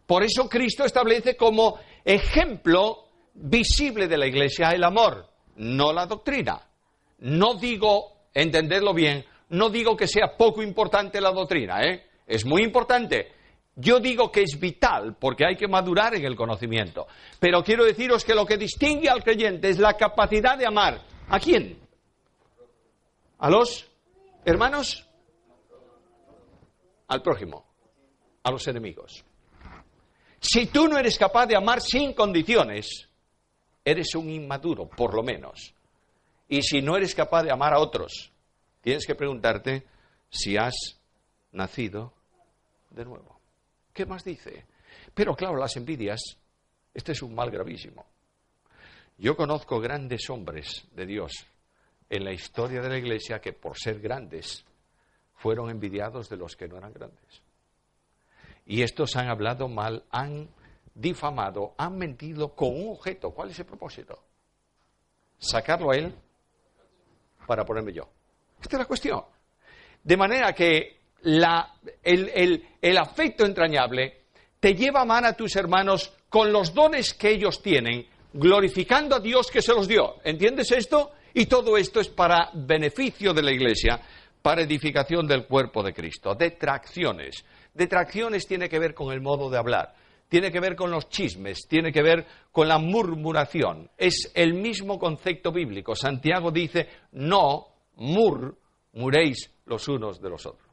Por eso Cristo establece como ejemplo visible de la Iglesia el amor, no la doctrina. No digo, entenderlo bien, no digo que sea poco importante la doctrina, es muy importante. Yo digo que es vital, porque hay que madurar en el conocimiento. Pero quiero deciros que lo que distingue al creyente es la capacidad de amar. ¿A quién? ¿A los hermanos? Al prójimo. A los enemigos. Si tú no eres capaz de amar sin condiciones, eres un inmaduro, por lo menos. Y si no eres capaz de amar a otros, tienes que preguntarte si has nacido de nuevo. ¿Qué más dice? Pero claro, las envidias, este es un mal gravísimo. Yo conozco grandes hombres de Dios en la historia de la Iglesia que por ser grandes fueron envidiados de los que no eran grandes. Y estos han hablado mal, han difamado, han mentido con un objeto. ¿Cuál es el propósito? Sacarlo a él para ponerme yo. Esta es la cuestión. De manera que el afecto entrañable te lleva a amar a tus hermanos con los dones que ellos tienen, glorificando a Dios que se los dio. ¿Entiendes esto? Y todo esto es para beneficio de la Iglesia, para edificación del cuerpo de Cristo. Detracciones. Detracciones tiene que ver con el modo de hablar, tiene que ver con los chismes, tiene que ver con la murmuración. Es el mismo concepto bíblico. Santiago dice, no murmuréis los unos de los otros.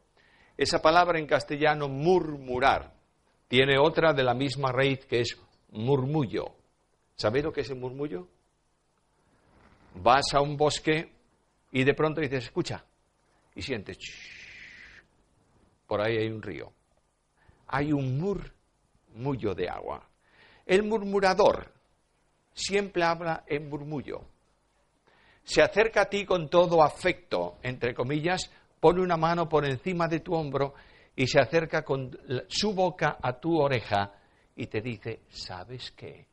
Esa palabra en castellano, murmurar, tiene otra de la misma raíz que es murmullo. ¿Sabéis lo que es el murmullo? Vas a un bosque y de pronto dices, escucha, y sientes, por ahí hay un río. Hay un murmullo de agua. El murmurador siempre habla en murmullo. Se acerca a ti con todo afecto, entre comillas, pone una mano por encima de tu hombro y se acerca con su boca a tu oreja y te dice, ¿sabes qué?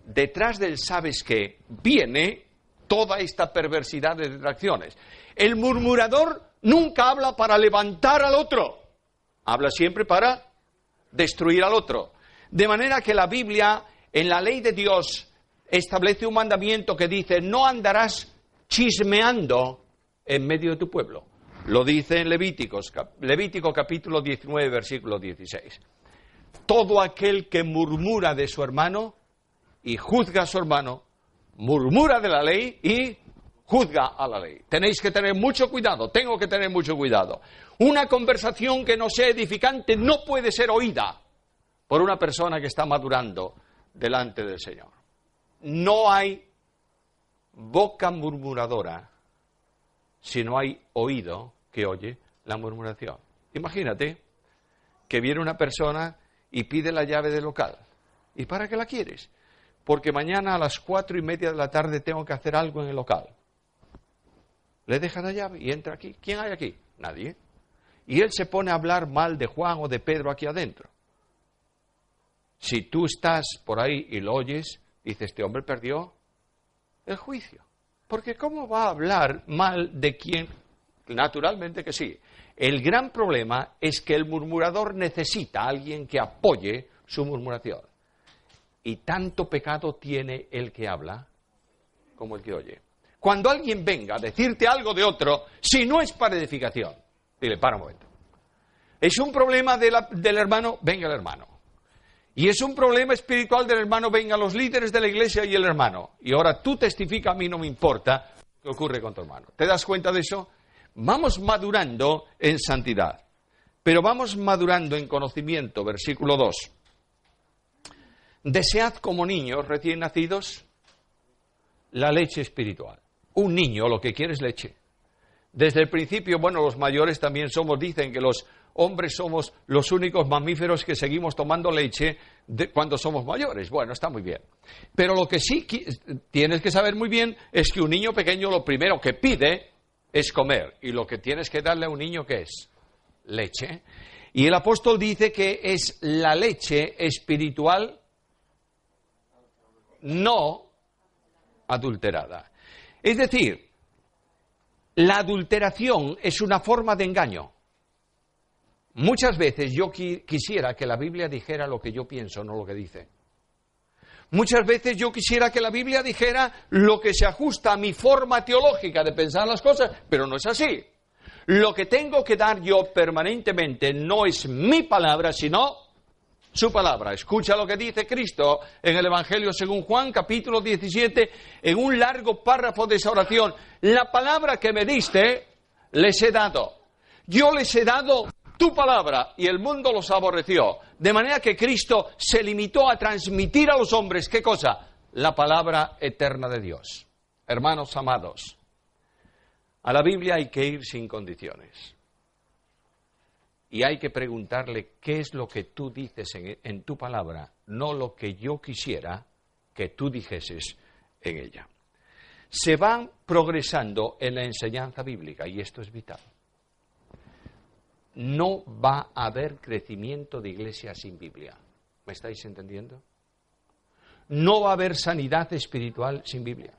Detrás del ¿sabes qué? Viene toda esta perversidad de detracciones. El murmurador nunca habla para levantar al otro, habla siempre para destruir al otro. De manera que la Biblia, en la ley de Dios, establece un mandamiento que dice, no andarás chismeando en medio de tu pueblo. Lo dice en Levítico capítulo 19, versículo 16. Todo aquel que murmura de su hermano y juzga a su hermano, murmura de la ley y juzga a la ley. Tenéis que tener mucho cuidado, tengo que tener mucho cuidado. Una conversación que no sea edificante no puede ser oída. por una persona que está madurando delante del Señor. No hay boca murmuradora si no hay oído que oye la murmuración. Imagínate que viene una persona y pide la llave del local. ¿Y para qué la quieres? Porque mañana a las 4:30 de la tarde tengo que hacer algo en el local. Le deja la llave y entra aquí. ¿Quién hay aquí? Nadie. Y él se pone a hablar mal de Juan o de Pedro aquí adentro. Si tú estás por ahí y lo oyes, dices, este hombre perdió el juicio. Porque ¿cómo va a hablar mal de quién? Naturalmente que sí. El gran problema es que el murmurador necesita a alguien que apoye su murmuración. Y tanto pecado tiene el que habla como el que oye. Cuando alguien venga a decirte algo de otro, si no es para edificación, dile, para un momento. Es un problema del hermano, venga el hermano. Y es un problema espiritual del hermano, vengan los líderes de la iglesia y el hermano. Y ahora tú testifica, a mí no me importa qué ocurre con tu hermano. ¿Te das cuenta de eso? Vamos madurando en santidad, pero vamos madurando en conocimiento. Versículo 2. Desead como niños recién nacidos la leche espiritual. Un niño lo que quiere es leche. Desde el principio, bueno, los mayores también dicen que los hombres somos los únicos mamíferos que seguimos tomando leche cuando somos mayores. Bueno, está muy bien. Pero lo que sí tienes que saber muy bien es que un niño pequeño lo primero que pide es comer. Y lo que tienes que darle a un niño, ¿qué es? Leche. Y el apóstol dice que es la leche espiritual no adulterada. Es decir, la adulteración es una forma de engaño. Muchas veces yo quisiera que la Biblia dijera lo que yo pienso, no lo que dice. Muchas veces yo quisiera que la Biblia dijera lo que se ajusta a mi forma teológica de pensar las cosas, pero no es así. Lo que tengo que dar yo permanentemente no es mi palabra, sino su palabra. Escucha lo que dice Cristo en el Evangelio según Juan, capítulo 17, en un largo párrafo de esa oración. La palabra que me diste, les he dado. Yo les he dado tu palabra y el mundo los aborreció. De manera que Cristo se limitó a transmitir a los hombres, ¿qué cosa? La palabra eterna de Dios. Hermanos amados, a la Biblia hay que ir sin condiciones. Y hay que preguntarle qué es lo que tú dices en tu palabra, no lo que yo quisiera que tú dijeses en ella. Se van progresando en la enseñanza bíblica y esto es vital. No va a haber crecimiento de iglesia sin Biblia. ¿Me estáis entendiendo? No va a haber sanidad espiritual sin Biblia.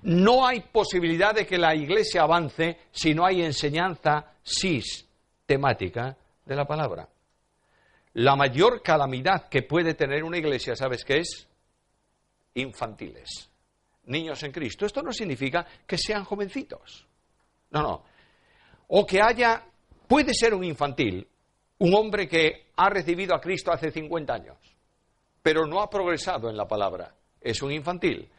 No hay posibilidad de que la iglesia avance si no hay enseñanza sistemática de la palabra. La mayor calamidad que puede tener una iglesia, ¿sabes qué es? Infantiles. Niños en Cristo. Esto no significa que sean jovencitos. No. O que puede ser un infantil, un hombre que ha recibido a Cristo hace 50 años, pero no ha progresado en la palabra. Es un infantil.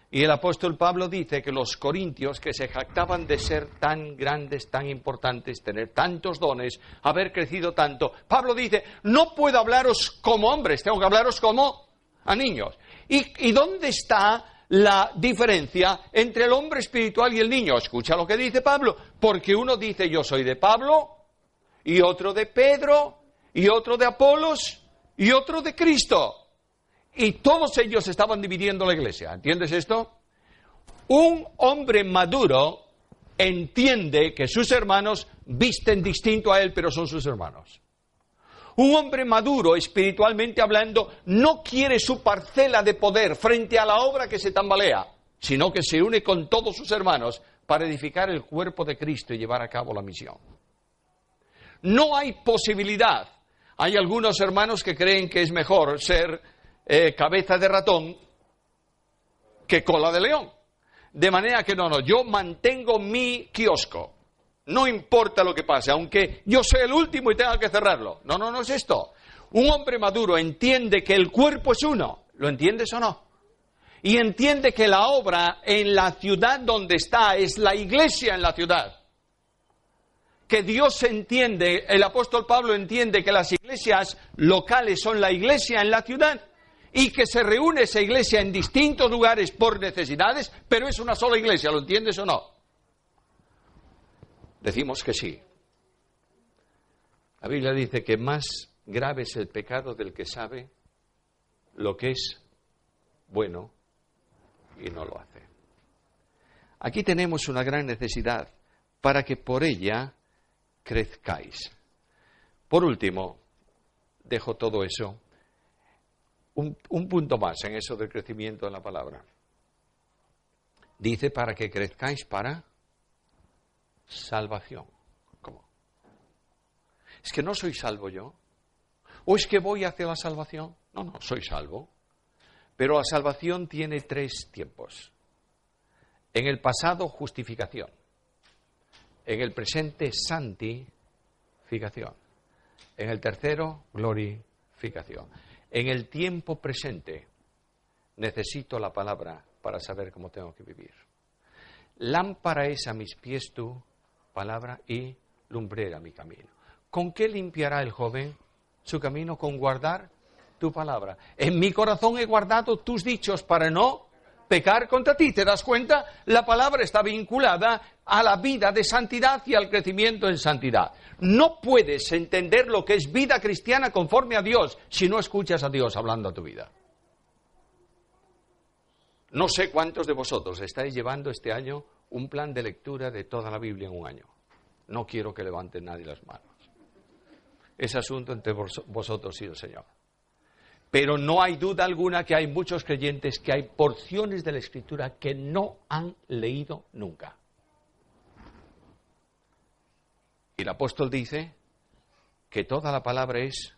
Y el apóstol Pablo dice que los corintios, que se jactaban de ser tan grandes, tan importantes, tener tantos dones, haber crecido tanto, Pablo dice, no puedo hablaros como hombres, tengo que hablaros como a niños. ¿Y dónde está la diferencia entre el hombre espiritual y el niño? Escucha lo que dice Pablo, porque uno dice yo soy de Pablo, y otro de Pedro, y otro de Apolos, y otro de Cristo. Y todos ellos estaban dividiendo la iglesia. ¿Entiendes esto? Un hombre maduro entiende que sus hermanos visten distinto a él, pero son sus hermanos. Un hombre maduro, espiritualmente hablando, no quiere su parcela de poder frente a la obra que se tambalea, sino que se une con todos sus hermanos para edificar el cuerpo de Cristo y llevar a cabo la misión. No hay posibilidad. Hay algunos hermanos que creen que es mejor ser cabeza de ratón que cola de león. De manera que no, yo mantengo mi kiosco. No importa lo que pase, aunque yo sea el último y tenga que cerrarlo. No es esto. Un hombre maduro entiende que el cuerpo es uno. ¿Lo entiendes o no? Y entiende que la obra en la ciudad donde está es la iglesia en la ciudad. que Dios entiende, el apóstol Pablo entiende que las iglesias locales son la iglesia en la ciudad y que se reúne esa iglesia en distintos lugares por necesidades, pero es una sola iglesia, ¿lo entiendes o no? Decimos que sí. La Biblia dice que más grave es el pecado del que sabe lo que es bueno y no lo hace. Aquí tenemos una gran necesidad para que por ella crezcáis. Por último, dejo todo eso, un punto más en eso del crecimiento en la palabra. Dice para que crezcáis para salvación. ¿Cómo? ¿Es que no soy salvo yo? ¿O es que voy hacia la salvación? No, soy salvo. Pero la salvación tiene 3 tiempos. En el pasado, justificación. En el presente, santificación. En el tercero, glorificación. En el tiempo presente, necesito la palabra para saber cómo tengo que vivir. Lámpara es a mis pies tu palabra y lumbrera mi camino. ¿Con qué limpiará el joven su camino? Con guardar tu palabra. En mi corazón he guardado tus dichos para no pecar contra ti. ¿Te das cuenta? La palabra está vinculada a la vida de santidad y al crecimiento en santidad. No puedes entender lo que es vida cristiana conforme a Dios si no escuchas a Dios hablando a tu vida. No sé cuántos de vosotros estáis llevando este año un plan de lectura de toda la Biblia en un año. No quiero que levanten nadie las manos. Es asunto entre vosotros y el Señor. Pero no hay duda alguna que hay muchos creyentes que hay porciones de la Escritura que no han leído nunca. Y el apóstol dice que toda la palabra es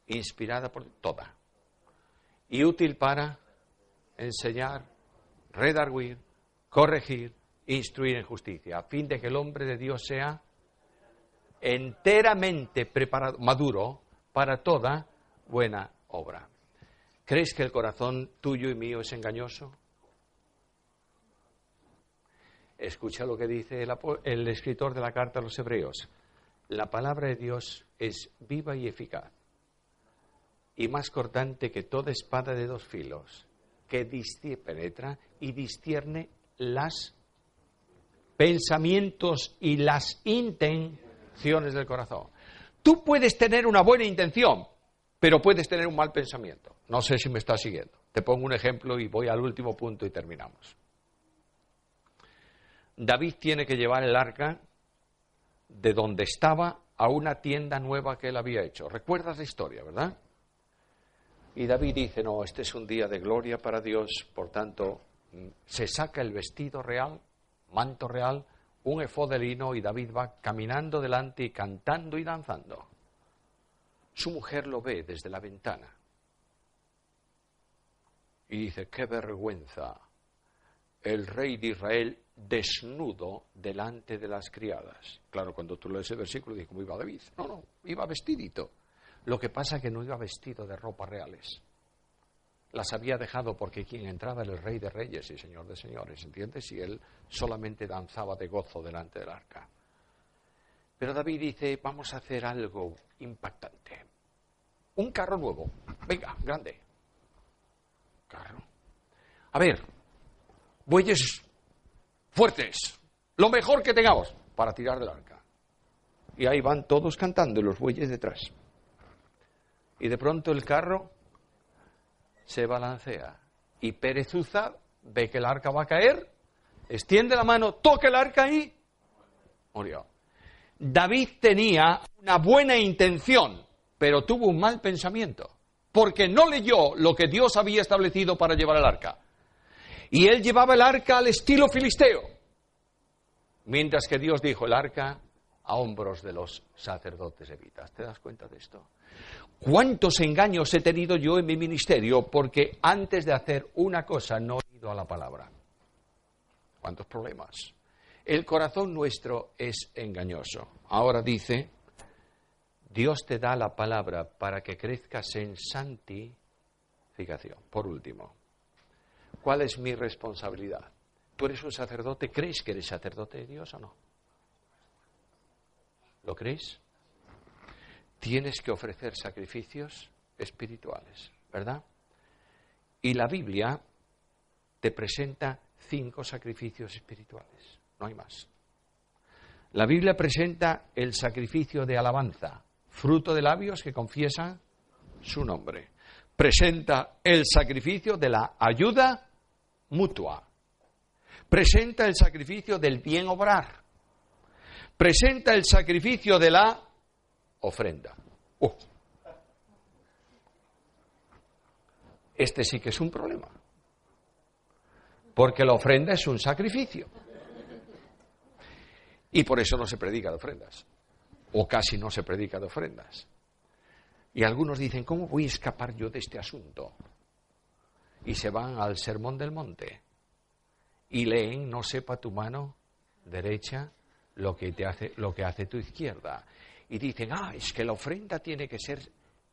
inspirada por toda y útil para enseñar, redarguir, corregir, instruir en justicia, a fin de que el hombre de Dios sea enteramente preparado, maduro para toda buena obra. ¿Crees que el corazón tuyo y mío es engañoso? Escucha lo que dice el escritor de la carta a los Hebreos. La palabra de Dios es viva y eficaz, y más cortante que toda espada de 2 filos, que penetra y discierne los pensamientos y las intenciones del corazón. Tú puedes tener una buena intención, pero puedes tener un mal pensamiento. No sé si me estás siguiendo. Te pongo un ejemplo y voy al último punto y terminamos. David tiene que llevar el arca de donde estaba a una tienda nueva que él había hecho. ¿Recuerdas la historia, verdad? Y David dice, no, este es un día de gloria para Dios, por tanto, se saca el vestido real, manto real, un efod de lino, y David va caminando delante y cantando y danzando. Su mujer lo ve desde la ventana y dice, qué vergüenza, el rey de Israel desnudo delante de las criadas. Claro, cuando tú lees ese versículo, dices, ¿cómo iba David? No, iba vestidito. Lo que pasa es que no iba vestido de ropas reales. Las había dejado porque quien entraba era el rey de reyes y señor de señores, ¿entiendes? Y él solamente danzaba de gozo delante del arca. Pero David dice, vamos a hacer algo impactante. Un carro nuevo. Venga, grande. Carro. A ver, bueyes fuertes. Lo mejor que tengamos para tirar del arca. Y ahí van todos cantando y los bueyes detrás. Y de pronto el carro se balancea. Y Perezuza ve que el arca va a caer, extiende la mano, toca el arca y murió. David tenía una buena intención, pero tuvo un mal pensamiento, porque no leyó lo que Dios había establecido para llevar el arca. Y él llevaba el arca al estilo filisteo, mientras que Dios dijo el arca a hombros de los sacerdotes levitas. ¿Te das cuenta de esto? ¿Cuántos engaños he tenido yo en mi ministerio porque antes de hacer una cosa no he ido a la palabra? ¿Cuántos problemas? El corazón nuestro es engañoso. Ahora dice, Dios te da la palabra para que crezcas en santificación. Por último, ¿cuál es mi responsabilidad? ¿Tú eres un sacerdote? ¿Crees que eres sacerdote de Dios o no? ¿Lo crees? Tienes que ofrecer sacrificios espirituales, ¿verdad? Y la Biblia te presenta 5 sacrificios espirituales, no hay más. La Biblia presenta el sacrificio de alabanza, fruto de labios que confiesan su nombre. Presenta el sacrificio de la ayuda mutua. Presenta el sacrificio del bien obrar. Presenta el sacrificio de la ofrenda. Este sí que es un problema. Porque la ofrenda es un sacrificio. Y por eso no se predica de ofrendas. O casi no se predica de ofrendas. Y algunos dicen, ¿cómo voy a escapar yo de este asunto? Y se van al Sermón del Monte y leen, no sepa tu mano derecha lo que hace tu izquierda. Y dicen, es que la ofrenda tiene que ser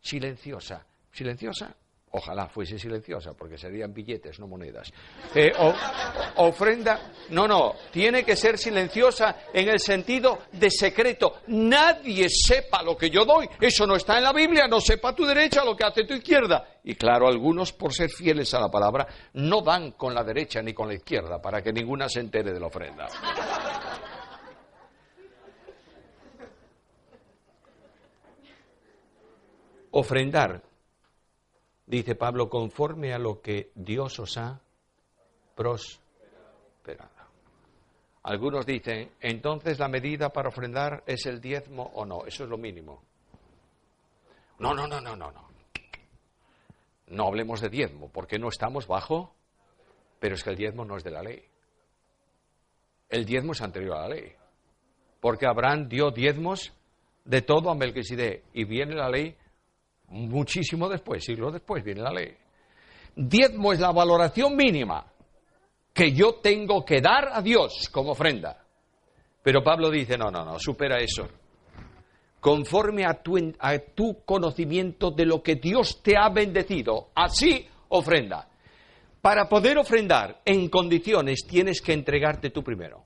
silenciosa. ¿Silenciosa? Ojalá fuese silenciosa, porque serían billetes, no monedas. Ofrenda, no, tiene que ser silenciosa en el sentido de secreto. Nadie sepa lo que yo doy. Eso no está en la Biblia, no sepa tu derecha lo que hace tu izquierda. Y claro, algunos, por ser fieles a la palabra, no dan con la derecha ni con la izquierda, para que ninguna se entere de la ofrenda. Ofrendar, dice Pablo, conforme a lo que Dios os ha prosperado. Algunos dicen, entonces la medida para ofrendar es el diezmo o no, eso es lo mínimo. No. No hablemos de diezmo, porque no estamos bajo, pero es que el diezmo no es de la ley. El diezmo es anterior a la ley, porque Abraham dio diezmos de todo a Melquisedec, y viene la ley muchísimo después, siglos después, viene la ley. Diezmo es la valoración mínima que yo tengo que dar a Dios como ofrenda. Pero Pablo dice, no, supera eso. Conforme a tu conocimiento de lo que Dios te ha bendecido, así ofrenda. Para poder ofrendar en condiciones tienes que entregarte tú primero.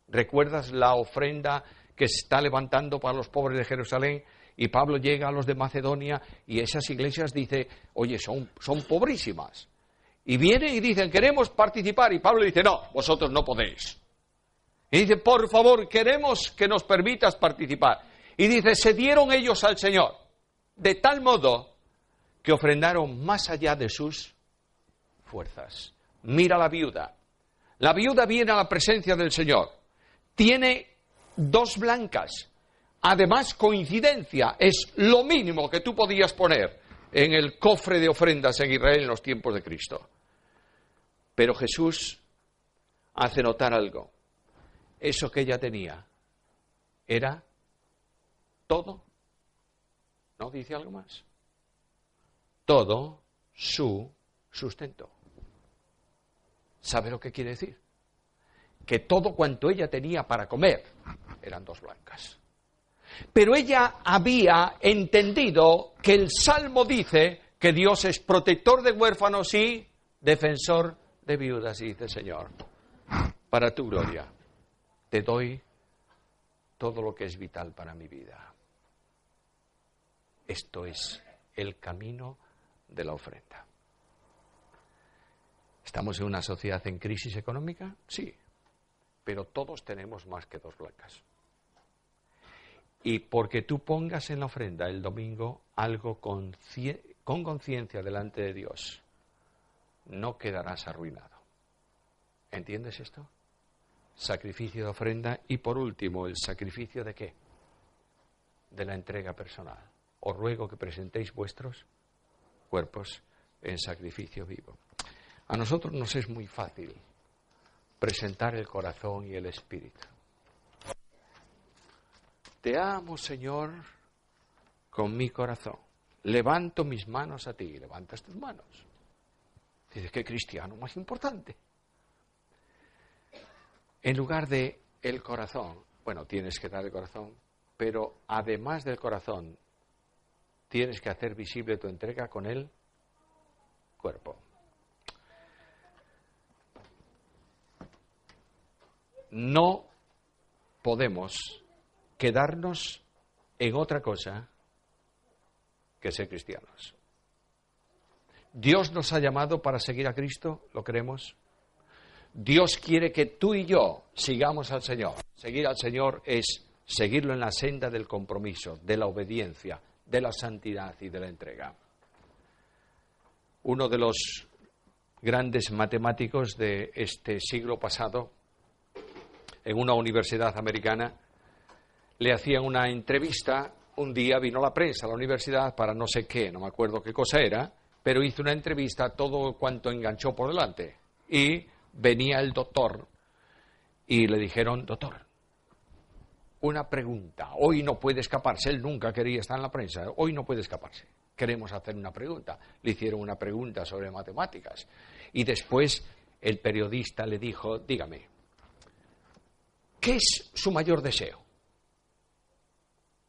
¿Recuerdas la ofrenda que se está levantando para los pobres de Jerusalén? Y Pablo llega a los de Macedonia y esas iglesias dice, oye, son pobrísimas. Y vienen y dicen, queremos participar. Y Pablo dice, no, vosotros no podéis. Y dice, por favor, queremos que nos permitas participar. Y dice, se dieron ellos al Señor, de tal modo que ofrendaron más allá de sus fuerzas. Mira la viuda. La viuda viene a la presencia del Señor. Tiene 2 blancas. Además, coincidencia, es lo mínimo que tú podías poner en el cofre de ofrendas en Israel en los tiempos de Cristo. Pero Jesús hace notar algo. Eso que ella tenía era todo. ¿No dice algo más? Todo su sustento. ¿Sabe lo que quiere decir? Que todo cuanto ella tenía para comer eran 2 blancas. Pero ella había entendido que el Salmo dice que Dios es protector de huérfanos y defensor de viudas. Y dice, Señor, para tu gloria, te doy todo lo que es vital para mi vida. Esto es el camino de la ofrenda. ¿Estamos en una sociedad en crisis económica? Sí, pero todos tenemos más que 2 blancas. Y porque tú pongas en la ofrenda el domingo algo con conciencia delante de Dios, no quedarás arruinado. ¿Entiendes esto? Sacrificio de ofrenda y por último, ¿el sacrificio de qué? De la entrega personal. Os ruego que presentéis vuestros cuerpos en sacrificio vivo. A nosotros nos es muy fácil presentar el corazón y el espíritu. Te amo, Señor, con mi corazón. Levanto mis manos a ti. Levantas tus manos. Dices, ¿qué cristiano más importante? En lugar de el corazón, bueno, tienes que dar el corazón, pero además del corazón, tienes que hacer visible tu entrega con el cuerpo. No podemos quedarnos en otra cosa que ser cristianos. Dios nos ha llamado para seguir a Cristo, ¿lo creemos? Dios quiere que tú y yo sigamos al Señor. Seguir al Señor es seguirlo en la senda del compromiso, de la obediencia, de la santidad y de la entrega. Uno de los grandes matemáticos de este siglo pasado, en una universidad americana, le hacían una entrevista. Un día vino la prensa a la universidad para no sé qué, no me acuerdo qué cosa era, pero hizo una entrevista a todo cuanto enganchó por delante. Y venía el doctor y le dijeron: doctor, una pregunta, hoy no puede escaparse. Él nunca quería estar en la prensa, hoy no puede escaparse. Queremos hacer una pregunta. Le hicieron una pregunta sobre matemáticas. Y después el periodista le dijo: dígame, ¿qué es su mayor deseo?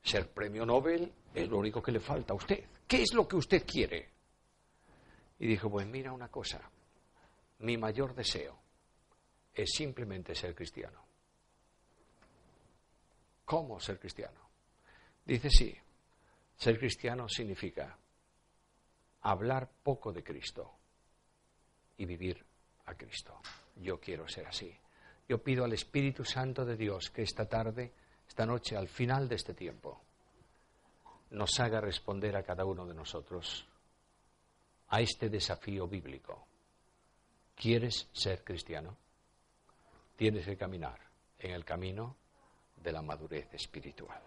Ser premio Nobel es lo único que le falta a usted. ¿Qué es lo que usted quiere? Y dijo: pues mira una cosa, mi mayor deseo es simplemente ser cristiano. ¿Cómo ser cristiano? Dice: sí, ser cristiano significa hablar poco de Cristo y vivir a Cristo. Yo quiero ser así. Yo pido al Espíritu Santo de Dios que esta tarde, esta noche, al final de este tiempo, nos haga responder a cada uno de nosotros a este desafío bíblico. ¿Quieres ser cristiano? Tienes que caminar en el camino de la madurez espiritual.